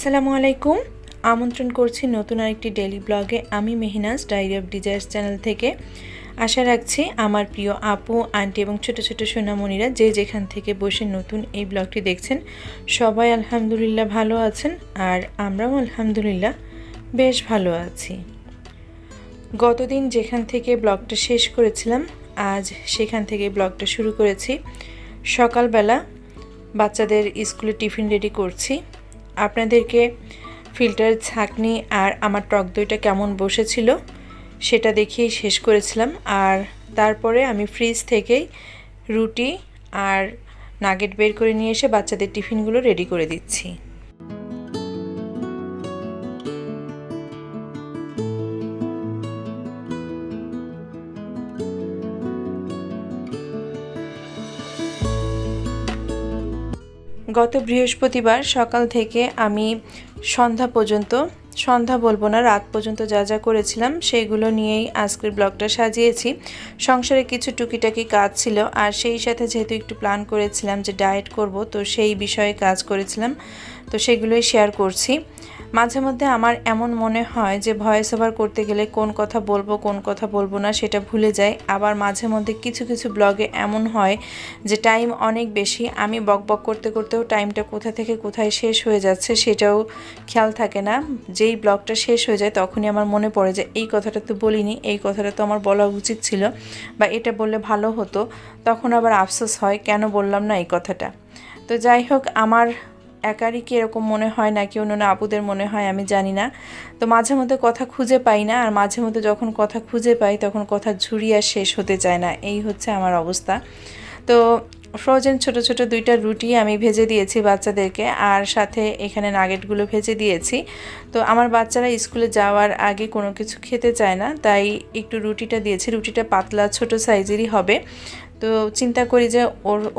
আসসালামু আলাইকুম। আমন্ত্রণ করছি নতুন আরেকটি ডেইলি ব্লগে। আমি Mehnaz diary of desires channel থেকে। আশা রাখছি আমার প্রিয় আপু, আন্টি এবং ছোট ছোট সোনামণিরা যে যেখান থেকে বসে নতুন এই ব্লগটি দেখছেন সবাই আলহামদুলিল্লাহ ভালো আছেন, আর আমরাও আলহামদুলিল্লাহ বেশ ভালো আছি। গতদিন যেখান থেকে ব্লগটা শেষ করেছিলাম আজ সেখান থেকে ব্লগটা শুরু করেছি। সকালবেলা বাচ্চাদের স্কুলে টিফিন রেডি করছি। আপনাদেরকে ফিল্টার ছাঁকনি আর আমার টক দইটা কেমন বসেছিল সেটা দেখিয়েই শেষ করেছিলাম। আর তারপরে আমি ফ্রিজ থেকেই রুটি আর নাগেট বের করে নিয়ে এসে বাচ্চাদের টিফিনগুলো রেডি করে দিচ্ছি। গত বৃহস্পতিবার সকাল থেকে আমি সন্ধ্যা বলবো না, রাত পর্যন্ত যা যা করেছিলাম সেইগুলো নিয়েই আজকের ব্লগটা সাজিয়েছি। সংসারে কিছু টুকিটাকি কাজ ছিল, আর সেই সাথে যেহেতু একটু প্ল্যান করেছিলাম যে ডায়েট করব, তো সেই বিষয়ে কাজ করেছিলাম, তো সেগুলোই শেয়ার করছি। মাঝে মধ্যে আমার এমন মনে হয় যে ভয়েস ওভার করতে গেলে কোন কথা বলবো না সেটা ভুলে যাই। আবার মাঝে মধ্যে কিছু কিছু ব্লগে এমন হয় যে টাইম অনেক বেশি, আমি বকবক করতে করতেও টাইমটা কোথা থেকে কোথায় শেষ হয়ে যাচ্ছে সেটাও খেয়াল থাকে না। যেই ব্লগটা শেষ হয়ে যায় তখনই আমার মনে পড়ে যে এই কথাটা তো বলিনি, এই কথাটা তো আমার বলা উচিত ছিল, বা এটা বললে ভালো হতো। তখন আবার আফসোস হয় কেন বললাম না এই কথাটা। তো যাই হোক, আমার একারই কি এরকম মনে হয় নাকি অন্য আপুদের মনে হয় আমি জানি না। তো মাঝে মধ্যে কথা খুঁজে পাই না, আর মাঝে মধ্যে যখন কথা খুঁজে পাই তখন কথা ঝুরিয়ে আর শেষ হতে চায় না, এই হচ্ছে আমার অবস্থা। তো ফ্রোজেন ছোট ছোট 2টা রুটি আমি ভেজে দিয়েছি বাচ্চাদেরকে, আর সাথে এখানে নাগেটগুলো ভেজে দিয়েছি। তো আমার বাচ্চারা স্কুলে যাওয়ার আগে কোনো কিছু খেতে চায় না, তাই একটু রুটিটা দিয়েছি। রুটিটা পাতলা ছোট সাইজেরই হবে। তো চিন্তা করি যে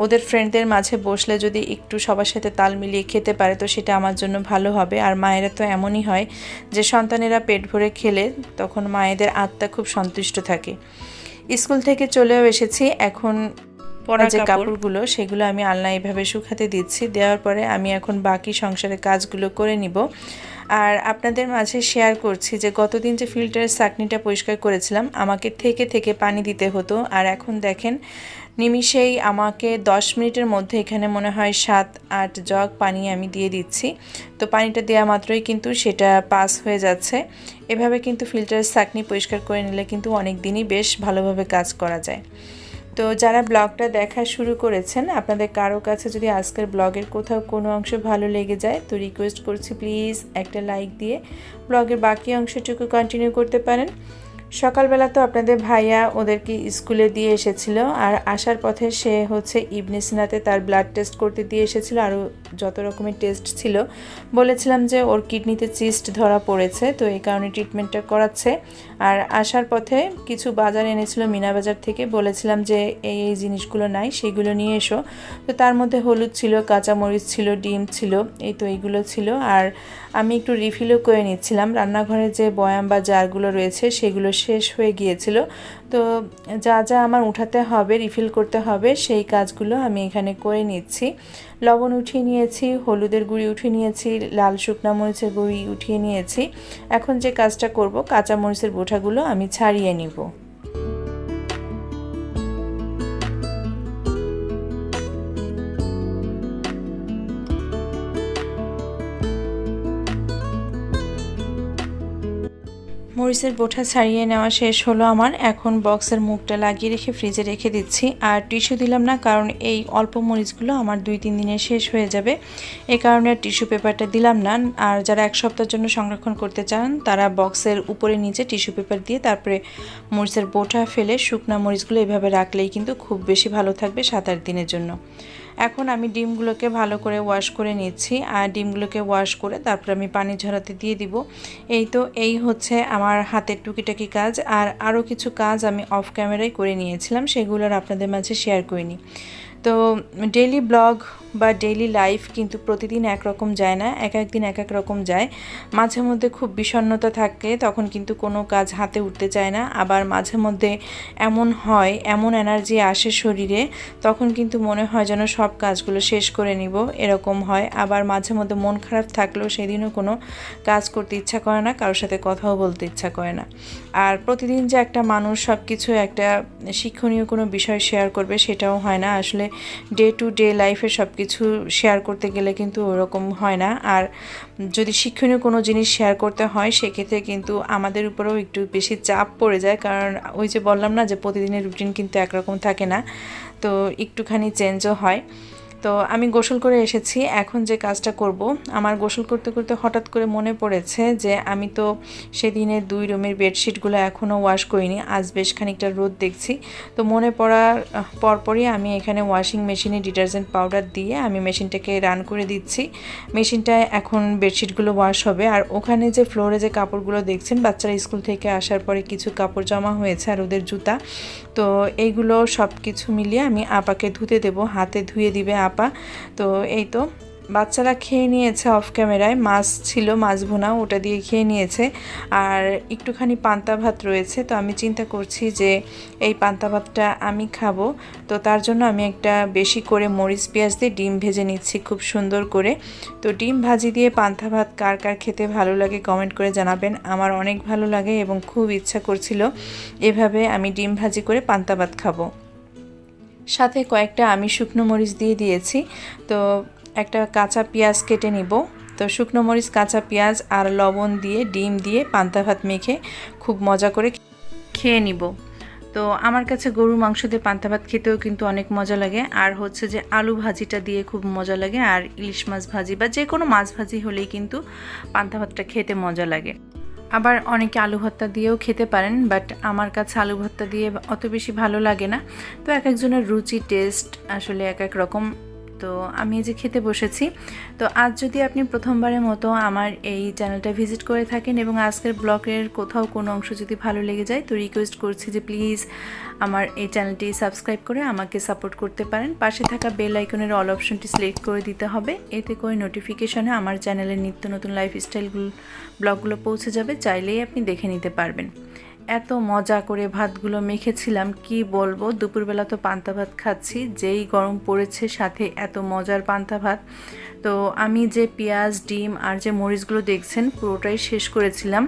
ওদের ফ্রেন্ডদের মাঝে বসলে যদি একটু সবার সাথে তাল মিলিয়ে খেতে পারে তো সেটা আমার জন্য ভালো হবে। আর মায়েরা তো এমনই হয় যে সন্তানেরা পেট ভরে খেলে তখন মায়েদের আত্মা খুব সন্তুষ্ট থাকে। স্কুল থেকে চলেও এসেছি, এখন পরা যে কাপড়গুলো সেগুলো আমি আলনা এভাবে শুকাতে দিচ্ছি। দেওয়ার পরে আমি এখন বাকি সংসারের কাজগুলো করে নিব। আর আপনাদের মাঝে শেয়ার করছি যে গতদিন যে ফিল্টারের ছাঁকনিটা পরিষ্কার করেছিলাম আমাকে থেকে থেকে পানি দিতে হতো, আর এখন দেখেন নিমিষেই আমাকে 10 মিনিটের মধ্যে এখানে মনে হয় 7-8 জগ পানি আমি দিয়ে দিচ্ছি। তো পানিটা দেওয়া মাত্রই কিন্তু সেটা পাস হয়ে যাচ্ছে। এভাবে কিন্তু ফিল্টারের ছাঁকনি পরিষ্কার করে নিলে কিন্তু অনেক দিনই বেশ ভালোভাবে কাজ করা যায়। তো যারা ব্লগটা দেখা শুরু করেছেন, আপনাদের কারো কাছে যদি আজকের ব্লগের কোথাও কোনো অংশ ভালো লেগে যায় তো রিকোয়েস্ট করছি প্লিজ একটা লাইক দিয়ে ব্লগের বাকি অংশটুকু কন্টিনিউ করতে পারেন। সকালবেলা তো আপনাদের ভাইয়া ওদেরকে স্কুলে দিয়ে এসেছিল, আর আসার পথে সে হচ্ছে ইবনে সিনাতে তার ব্লাড টেস্ট করতে দিয়ে এসেছিল, আরও যত রকমের টেস্ট ছিল। বলেছিলাম যে ওর কিডনিতে সিস্ট ধরা পড়েছে, তো এই কারণে ট্রিটমেন্টটা করাচ্ছে। আর আসার পথে কিছু বাজার এনেছিল মিনা বাজার থেকে, বলেছিলাম যে এই এই জিনিসগুলো নাই সেগুলো নিয়ে এসো। তো তার মধ্যে হলুদ ছিল, কাঁচামরিচ ছিল, ডিম ছিল, এই তো এইগুলো ছিল। আর আমি একটু রিফিলও করে নিচ্ছিলাম, রান্নাঘরে যে বয়াম বা জারগুলো রয়েছে সেগুলো শেষ হয়ে গিয়েছিল। তো যা যা আমার উঠাতে হবে, রিফিল করতে হবে, সেই কাজগুলো আমি এখানে করে নিচ্ছি। লবণ উঠিয়ে নিয়েছি, হলুদের গুঁড়ি উঠিয়ে নিয়েছি, লাল শুকনা মরিচের গুঁড়ি উঠিয়ে নিয়েছি। এখন যে কাজটা করব, কাঁচা মরিচের বোঁটাগুলো আমি ছাড়িয়ে নিব। মরিচের বোঁটা ছাড়িয়ে নেওয়া শেষ হলো আমার। এখন বক্সের মুখটা লাগিয়ে রেখে ফ্রিজে রেখে দিচ্ছি। আর টিস্যু দিলাম না, কারণ এই অল্প মরিচগুলো আমার 2-3 দিনে শেষ হয়ে যাবে, এই কারণে টিস্যু পেপারটা দিলাম না। আর যারা 1 সপ্তাহের জন্য সংরক্ষণ করতে চান তারা বক্সের উপরে নিচে টিস্যু পেপার দিয়ে তারপরে মরিচের বোঁটা ফেলে শুকনা মরিচগুলো এভাবে রাখলেই কিন্তু খুব বেশি ভালো থাকবে 7-8 দিনের জন্য। এখন আমি ডিমগুলোকে ভালো করে ওয়াশ করে নিচ্ছি, আর ডিমগুলোকে ওয়াশ করে তারপর আমি পানি ঝরাতে দিয়ে দিব। এই হচ্ছে আমার হাতের টুকিটাকি কাজ। আর আরও কিছু কাজ আমি অফ ক্যামেরায় করে নিয়েছিলাম, সেগুলোর আপনাদের মাঝে শেয়ার করিনি। তো ডেইলি ব্লগ বা ডেইলি লাইফ কিন্তু প্রতিদিন একরকম যায় না, এক এক দিন এক এক রকম যায়। মাঝে মধ্যে খুব বিষণ্ণতা থাকে, তখন কিন্তু কোনো কাজ হাতে উঠতে চায় না। আবার মাঝে মধ্যে এমন হয়, এমন এনার্জি আসে শরীরে, তখন কিন্তু মনে হয় যেন সব কাজগুলো শেষ করে নিব, এরকম হয়। আবার মাঝে মধ্যে মন খারাপ থাকলেও সেদিনও কোনো কাজ করতে ইচ্ছা করে না, কারোর সাথে কথাও বলতে ইচ্ছা করে না। আর প্রতিদিন যে একটা মানুষ সব কিছু একটা শিক্ষণীয় কোনো বিষয় শেয়ার করবে সেটাও হয় না। আসলে ডে টু ডে লাইফে সব কিছু শেয়ার করতে গেলে কিন্তু ওরকম হয় না। আর যদি শিক্ষণীয় কোনো জিনিস শেয়ার করতে হয় সেক্ষেত্রে কিন্তু আমাদের উপরেও একটু বেশি চাপ পড়ে যায়, কারণ ওই যে বললাম না যে প্রতিদিনের রুটিন কিন্তু একরকম থাকে না, তো একটুখানি চেঞ্জও হয়। তো আমি গোসল করে এসেছি, এখন যে কাজটা করব, আমার গোসল করতে করতে হঠাৎ করে মনে পড়েছে যে আমি তো সেদিনের 2 রুমের বেডশিটগুলো এখনও ওয়াশ করিনি। আজ বেশ খানিকটা রোদ দেখছি, তো মনে পড়ার পরপরই আমি এখানে ওয়াশিং মেশিনে ডিটারজেন্ট পাউডার দিয়ে আমি মেশিনটাকে রান করে দিচ্ছি। মেশিনটায় এখন বেডশিটগুলো ওয়াশ হবে। আর ওখানে যে ফ্লোরে যে কাপড়গুলো দেখছেন, বাচ্চারা স্কুল থেকে আসার পরে কিছু কাপড় জমা হয়েছে আর ওদের জুতা, তো এইগুলো সব কিছু মিলিয়ে আমি আপাকে ধুতে দেব, হাতে ধুয়ে দিবে আপা। তো এই তো বাচ্চারা খেয়ে নিয়েছে অফ ক্যামেরায়, মাছ ছিল, মাছ ভুনা, ওটা দিয়ে খেয়ে নিয়েছে। আর একটুখানি পান্তা ভাত রয়েছে, তো আমি চিন্তা করছি যে এই পান্তা ভাতটা আমি খাবো। তো তার জন্য আমি একটা বেশি করে মরিচ পেঁয়াজ দিয়ে ডিম ভেজে নিচ্ছি খুব সুন্দর করে। তো ডিম ভাজি দিয়ে পান্তা ভাত কার কার খেতে ভালো লাগে কমেন্ট করে জানাবেন। আমার অনেক ভালো লাগে এবং খুব ইচ্ছা করছিল এভাবে আমি ডিম ভাজি করে পান্তা ভাত খাবো। সাথে কয়েকটা আমি শুকনো মরিচ দিয়ে দিয়েছি। তো একটা কাঁচা পেঁয়াজ কেটে নিব। তো শুকনো মরিচ, কাঁচা পেঁয়াজ আর লবণ দিয়ে ডিম দিয়ে পান্তা ভাত মেখে খুব মজা করে খেয়ে নিব। তো আমার কাছে গরুর মাংস দিয়ে পান্তা ভাত খেতেও কিন্তু অনেক মজা লাগে। আর হচ্ছে যে আলু ভাজিটা দিয়ে খুব মজা লাগে, আর ইলিশ মাছ ভাজি বা যে কোনো মাছ ভাজি হলেই কিন্তু পান্তা ভাতটা খেতে মজা লাগে। আবার অনেকে আলু ভর্তা দিয়েও খেতে পারেন, বাট আমার কাছে আলু ভর্তা দিয়ে অত বেশি ভালো লাগে না। তো এক একজনের রুচি টেস্ট আসলে এক এক রকম। তো আমি যে খেতে বসেছি। তো আজ যদি আপনি প্রথমবারের মতো আমার এই চ্যানেলটা ভিজিট করে থাকেন এবং আজকের ব্লগের কোথাও কোনো অংশ যদি ভালো লেগে যায়, তো রিকোয়েস্ট করছি যে প্লিজ আমার এই চ্যানেলটি সাবস্ক্রাইব করে আমাকে সাপোর্ট করতে পারেন। পাশে থাকা বেল আইকনের অল অপশনটি সিলেক্ট করে দিতে হবে, এতে করে নোটিফিকেশনে আমার চ্যানেলের নিত্য নতুন লাইফস্টাইলগুলো ব্লগগুলো পৌঁছে যাবে, চাইলেই আপনি দেখে নিতে পারবেন। এত মজা করে ভাতগুলো মেখেছিলাম কি বলবো। দুপুরবেলা তো পান্তা ভাত খাচ্ছি, যেই গরম পড়েছে সাথে এত মজার পান্তা ভাত। তো আমি যে পেঁয়াজ, ডিম আর যে মরিচগুলো দেখছেন পুরোটাই শেষ করেছিলাম।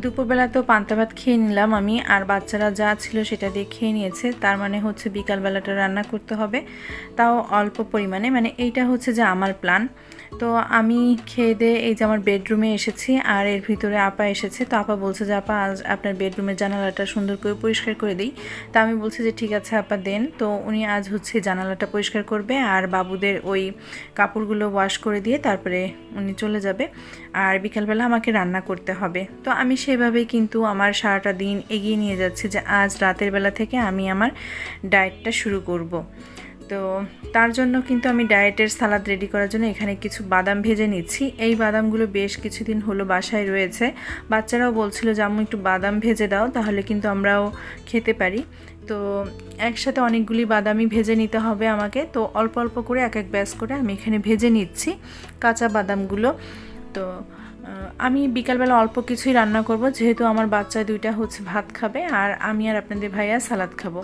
দুপুরবেলা তো পান্তা ভাত খেয়ে নিলাম আমি, আর বাচ্চারা যা ছিল সেটা দিয়ে খেয়ে নিয়েছে। তার মানে হচ্ছে বিকালবেলাটা রান্না করতে হবে, তাও অল্প পরিমাণে। মানে এইটা হচ্ছে যে আমার প্ল্যান। তো আমি খেয়ে দিয়ে এই যে আমার বেডরুমে এসেছি, আর এর ভিতরে আপা এসেছে। তো আপা বলছে যে আপা আজ আপনার বেডরুমের জানালাটা সুন্দর করে পরিষ্কার করে দিই। তা আমি বলছি যে ঠিক আছে আপা দেন। তো উনি আজ হচ্ছে জানালাটা পরিষ্কার করবে আর বাবুদের ওই কাপড়গুলো ওয়াশ করে দিয়ে তারপরে উনি চলে যাবে। আর বিকালবেলা আমাকে রান্না করতে হবে। তো আমি সেভাবেই কিন্তু আমার সারাটা দিন এগিয়ে নিয়ে যাচ্ছি যে আজ রাতের বেলা থেকে আমি আমার ডায়েটটা শুরু করব। তো তার জন্য কিন্তু আমি ডায়েটের সালাদ রেডি করার জন্য এখানে কিছু বাদাম ভেজে নিচ্ছি। এই বাদামগুলো বেশ কিছুদিন হলো বাসায় রয়েছে, বাচ্চারাও বলছিল যে আম্মু একটু বাদাম ভেজে দাও, তাহলে কিন্তু আমরাও খেতে পারি। তো একসাথে অনেকগুলি বাদামই ভেজে নিতে হবে আমাকে। তো অল্প অল্প করে এক এক ব্যাচ করে আমি এখানে ভেজে নিচ্ছি কাঁচা বাদামগুলো। তো আমি বিকালবেলা অল্প কিছুই রান্না করব, যেহেতু আমার বাচ্চা দুইটা হচ্ছে ভাত খাবে আর আমি আর আপনাদের ভাইয়া সালাদ খাবো।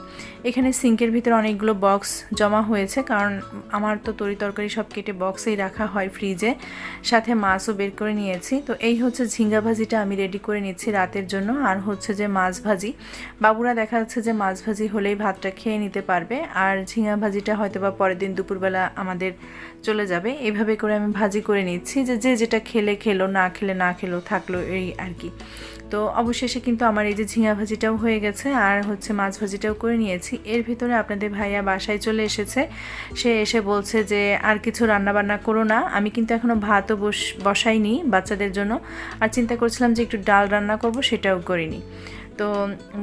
এখানে সিঙ্কের ভিতরে অনেকগুলো বক্স জমা হয়েছে, কারণ আমার তো তরি তরকারি সব কেটে বক্সেই রাখা হয় ফ্রিজে, সাথে মাছও বের করে নিয়েছি। তো এই হচ্ছে ঝিঙ্গা ভাজিটা আমি রেডি করে নিচ্ছি রাতের জন্য। আর হচ্ছে যে মাছ ভাজি, বাবুরা দেখা যাচ্ছে যে মাছ ভাজি হলেই ভাতটা খেয়ে নিতে পারবে, আর ঝিঙ্গা ভাজিটা হয়তো বা পরের দিন দুপুরবেলা আমাদের চলে যাবে। এইভাবে করে আমি ভাজি করে নিচ্ছি, যে যে যেটা খেলে খেলো, না খেলে না খেলো, থাকলো, এই আর কি। তো অবশেষে কিন্তু আমার এই যে ঝিঙা ভাজিটাও হয়ে গেছে, আর হচ্ছে মাছ ভাজিটাও করে নিয়েছি। এর ভিতরে আপনাদের ভাইয়া বাসায় চলে এসেছে। সে এসে বলছে যে আর কিছু রান্না বান্না করো না। আমি কিন্তু এখনও ভাতও বসাইনি বাচ্চাদের জন্য, আর চিন্তা করছিলাম যে একটু ডাল রান্না করব, সেটাও করিনি। তো তো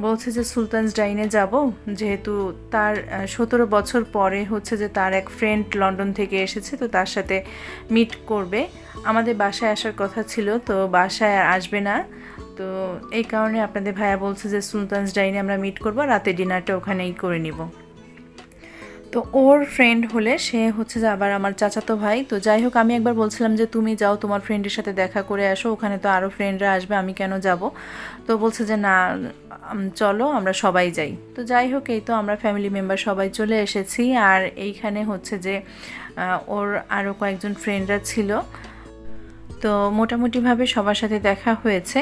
বলছে যে সুলতানস ডাইনে যাব, যেহেতু তার 17 বছর পরে হচ্ছে যে তার এক ফ্রেন্ড লন্ডন থেকে এসেছে, তো তার সাথে মিট করবে। আমাদের বাসায় আসার কথা ছিল, তো বাসায় আর আসবে না, তো এই কারণে আপনাদের ভাইয়া বলছে যে সুলতানস ডাইনে আমরা মিট করবো, রাতে ডিনারটা ওখানেই করে নিব। তো ওর ফ্রেন্ড হলে সে হচ্ছে যে আবার আমার চাচাতো ভাই। তো যাই হোক, আমি একবার বলছিলাম যে তুমি যাও, তোমার ফ্রেন্ডের সাথে দেখা করে আসো, ওখানে তো আরও ফ্রেন্ডরা আসবে, আমি কেন যাব। তো বলছে যে না, চলো আমরা সবাই যাই। তো যাই হোক, এই তো আমরা ফ্যামিলি মেম্বার সবাই চলে এসেছি। আর এইখানে হচ্ছে যে ওর আরও কয়েকজন ফ্রেন্ডরা ছিল, তো মোটামুটিভাবে সবার সাথে দেখা হয়েছে।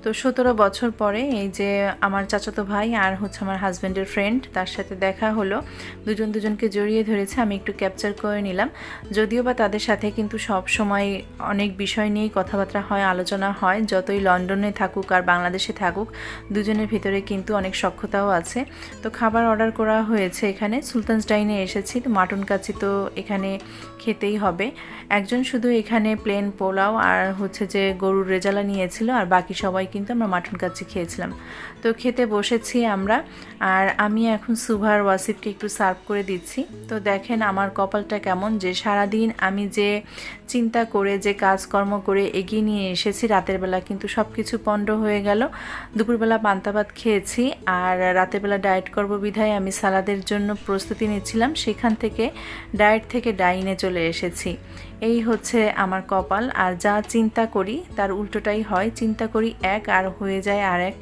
তো 17 বছর পরে এই যে আমার চাচাতো ভাই আর হচ্ছে আমার হাজব্যান্ডের ফ্রেন্ড, তার সাথে দেখা হলো, দুজনকে জড়িয়ে ধরেছে, আমি একটু ক্যাপচার করে নিলাম। যদিও বা তাদের সাথে কিন্তু সব সময় অনেক বিষয় নিয়েই কথাবার্তা হয়, আলোচনা হয়, যতই লন্ডনে থাকুক আর বাংলাদেশে থাকুক, দুজনের ভিতরে কিন্তু অনেক সখ্যতাও আছে। তো খাবার অর্ডার করা হয়েছে, এখানে সুলতানস ডাইনে এসেছি, মাটন কাচ্চি তো এখানে খেতেই হবে। একজন শুধু এখানে প্লেন পোলাও আর হচ্ছে যে গরুর রেজালা নিয়েছিল, আর বাকি সবাই কিন্তু আমরা মাটন কাচ্চি খেয়েছিলাম। তো খেতে বসেছি আমরা, আর আমি এখন সুভার ওয়াসিফকে একটু সার্ভ করে দিচ্ছি। তো দেখেন আমার কপালটা কেমন, যে সারাদিন আমি যে চিন্তা করে যে কাজকর্ম করে এগিয়ে নিয়ে এসেছি, রাতের বেলা কিন্তু সব কিছু পণ্ড হয়ে গেল। দুপুরবেলা পান্তা ভাত খেয়েছি, আর রাতের বেলা ডায়েট করব বিধায় আমি সালাদের জন্য প্রস্তুতি নিচ্ছিলাম, সেখান থেকে ডায়েট থেকে ডাইনে চলে এসেছি। এই হচ্ছে আমার কপাল। আর যা চিন্তা করি তার উল্টোটাই হয়, চিন্তা করি এক আর হয়ে যায় আর এক,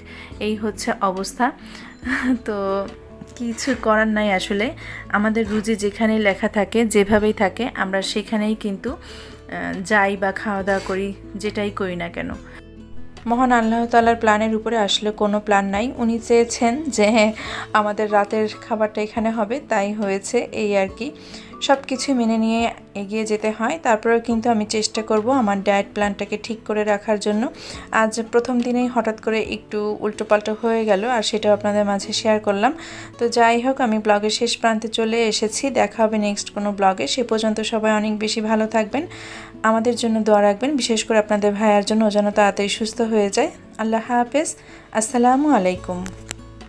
এই হচ্ছে অবস্থা। তো কিছু করার নাই আসলে, আমাদের রুজি যেখানে লেখা থাকে, যেভাবেই থাকে, আমরা সেখানেই কিন্তু যাই বা খাওয়া দাওয়া করি, যেটাই করি না কেন। মহান আল্লাহ তাআলার প্ল্যানের উপরে আসলে কোনো প্ল্যান নাই, উনি চেয়েছেন যে আমাদের রাতের খাবারটা এখানে হবে, তাই হয়েছে, এই আর কি। সব কিছু মেনে নিয়ে এগিয়ে যেতে হয়। তারপরেও কিন্তু আমি চেষ্টা করব আমার ডায়েট প্ল্যানটাকে ঠিক করে রাখার জন্য। আজ প্রথম দিনেই হঠাৎ করে একটু উল্টোপাল্টা হয়ে গেল, আর সেটাও আপনাদের মাঝে শেয়ার করলাম। তো যাই হোক, আমি ব্লগের শেষ প্রান্তে চলে এসেছি, দেখা হবে নেক্সট কোনো ব্লগে। সে পর্যন্ত সবাই অনেক বেশি ভালো থাকবেন, আমাদের জন্য দোয়া রাখবেন, বিশেষ করে আপনাদের ভাইয়ার জন্য, ও যেন তাড়াতাড়ি সুস্থ হয়ে যায়। আল্লাহ হাফেজ, আসসালামু আলাইকুম।